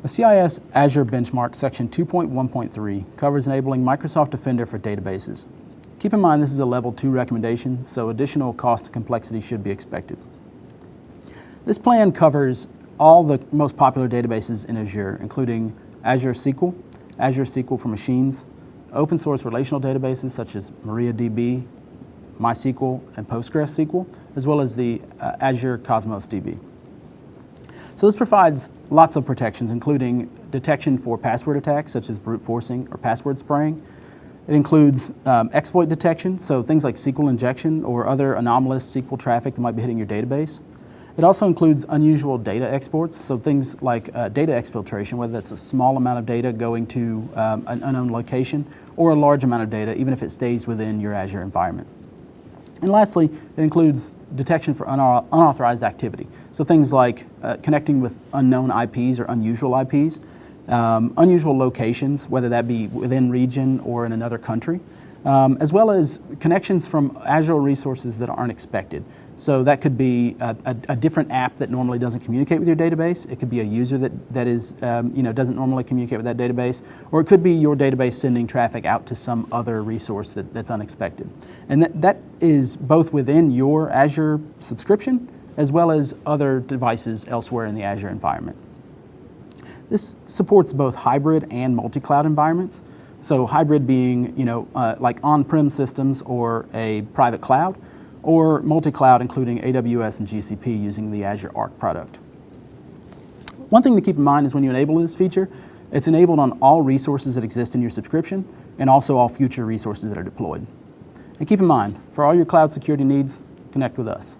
The CIS Azure Benchmark Section 2.1.3 covers enabling Microsoft Defender for databases. Keep in mind this is a Level 2 recommendation, so additional cost and complexity should be expected. This plan covers all the most popular databases in Azure, including Azure SQL, Azure SQL for Machines, open source relational databases such as MariaDB, MySQL, and PostgreSQL, as well as the Azure Cosmos DB. So this provides lots of protections, including detection for password attacks, such as brute forcing or password spraying. It includes exploit detection, so things like SQL injection or other anomalous SQL traffic that might be hitting your database. It also includes unusual data exports, so things like data exfiltration, whether that's a small amount of data going to an unknown location or a large amount of data, even if it stays within your Azure environment. And lastly, it includes detection for unauthorized activity. So things like connecting with unknown IPs or unusual IPs, unusual locations, whether that be within region or in another country, as well as connections from Azure resources that aren't expected. So that could be a different app that normally doesn't communicate with your database. It could be a user that is, doesn't normally communicate with that database, or it could be your database sending traffic out to some other resource that's unexpected. And that is both within your Azure subscription as well as other devices elsewhere in the Azure environment. This supports both hybrid and multi-cloud environments. So hybrid being, like on-prem systems or a private cloud, or multi-cloud including AWS and GCP using the Azure Arc product. One thing to keep in mind is when you enable this feature, it's enabled on all resources that exist in your subscription and also all future resources that are deployed. And keep in mind, for all your cloud security needs, connect with us.